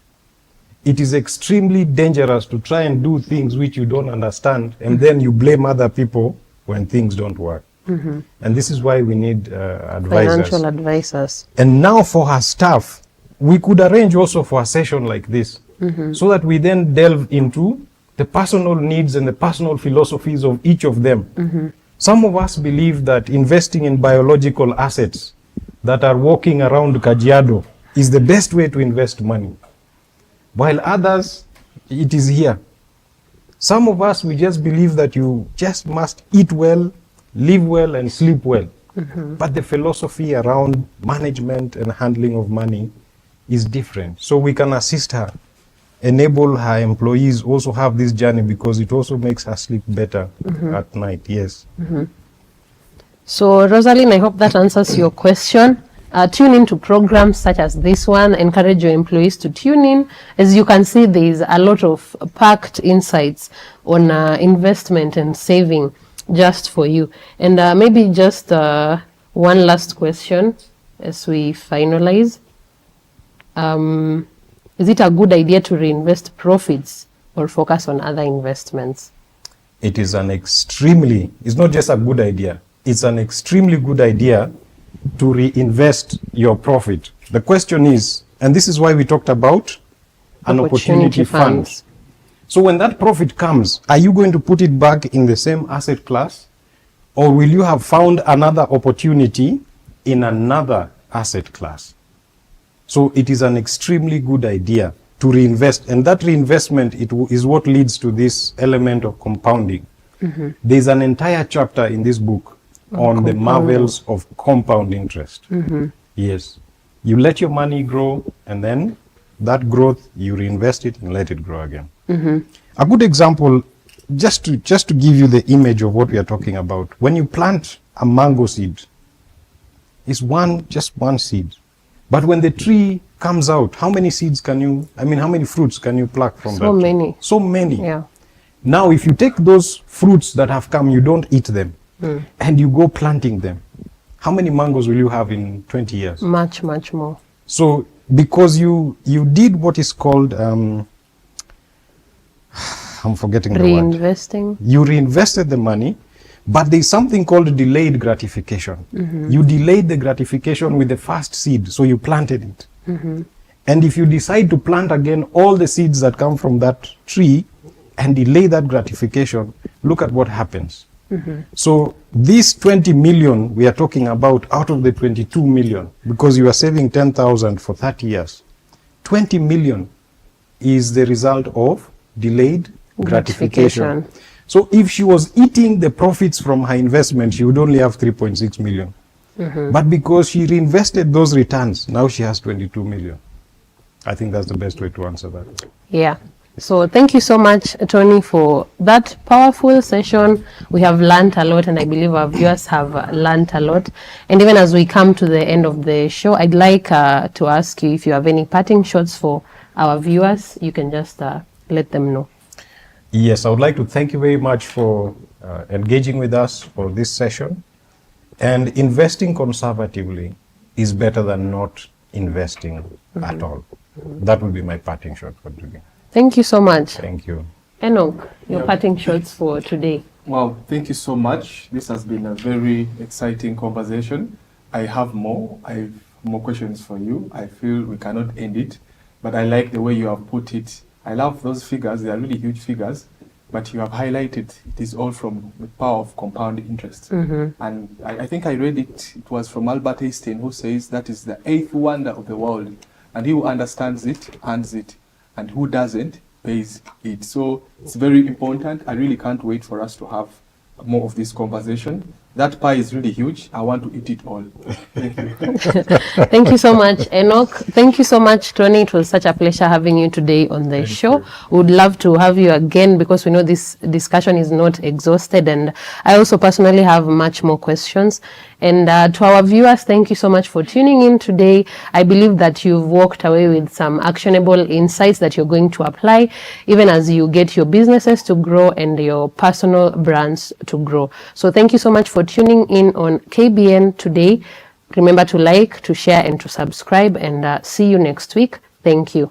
S4: It is extremely dangerous to try and do things which you don't understand, and then you blame other people when things don't work. And this is why we need advisors.
S3: Financial advisors.
S4: And now for her staff, we could arrange also for a session like this, so that we then delve into the personal needs and the personal philosophies of each of them. Some of us believe that investing in biological assets that are walking around Kajiado is the best way to invest money, while others, it is here. Some of us, we just believe that you just must eat well, live well, and sleep well. But the philosophy around management and handling of money is different. So we can assist her, enable her employees also have this journey, because it also makes her sleep better at night. Yes.
S3: So Rosalind, I hope that answers your question. Tune into programs such as this one. Encourage your employees to tune in. As you can see, there is a lot of packed insights on investment and saving. just for you. And maybe just one last question as we finalize. Is it a good idea to reinvest profits or focus on other investments?
S4: It is it's not just a good idea, it's an extremely good idea to reinvest your profit. The question is, and this is why we talked about an opportunity fund. So when that profit comes, are you going to put it back in the same asset class, or will you have found another opportunity in another asset class? So it is an extremely good idea to reinvest, and that reinvestment is what leads to this element of compounding. There's an entire chapter in this book on the marvels of compound interest. Yes, you let your money grow, and then that growth, you reinvest it and let it grow again. A good example, just to give you the image of what we are talking about, when you plant a mango seed, it's just one seed. But when the tree comes out, how many fruits can you pluck from that?
S3: So many.
S4: So many.
S3: Yeah.
S4: Now, if you take those fruits that have come, you don't eat them, and you go planting them, how many mangoes will you have in 20 years?
S3: Much, much more.
S4: So, because you did what is called, I'm forgetting the word.
S3: Reinvesting.
S4: You reinvested the money, but there's something called delayed gratification. You delayed the gratification with the first seed, so you planted it. And if you decide to plant again all the seeds that come from that tree and delay that gratification, look at what happens. So this 20 million we are talking about out of the 22 million, because you are saving 10,000 for 30 years, 20 million is the result of delayed gratification. So if she was eating the profits from her investment, she would only have 3.6 million. But because she reinvested those returns, now she has 22 million. I think that's the best way to answer that.
S3: Yeah. So thank you so much, Tony, for that powerful session. We have learned a lot, and I believe our viewers have learned a lot. And even as we come to the end of the show, I'd like to ask you if you have any parting shots for our viewers. You can just let them know.
S4: Yes, I would like to thank you very much for engaging with us for this session. And investing conservatively is better than not investing at all. That would be my parting shot for today.
S3: Thank you so much.
S4: Thank you.
S3: Enock, your parting shots for today.
S1: Well, thank you so much. This has been a very exciting conversation. I have more questions for you. I feel we cannot end it, but I like the way you have put it. I love those figures. They are really huge figures, but you have highlighted it is all from the power of compound interest. And I think I read it. It was from Albert Einstein, who says that is the eighth wonder of the world. And he who understands it, earns it. And who doesn't, pays it. So it's very important. I really can't wait for us to have more of this conversation. That pie is really huge. I want to eat it all. Thank you.
S3: Thank you so much, Enock. Thank you so much, Tony. It was such a pleasure having you today on the show. We would love to have you again, because we know this discussion is not exhausted, and I also personally have much more questions. And to our viewers, thank you so much for tuning in today. I believe that you've walked away with some actionable insights that you're going to apply, even as you get your businesses to grow and your personal brands to grow. So thank you so much for tuning in on KBN today. Remember to like, to share, and to subscribe, and see you next week. Thank you.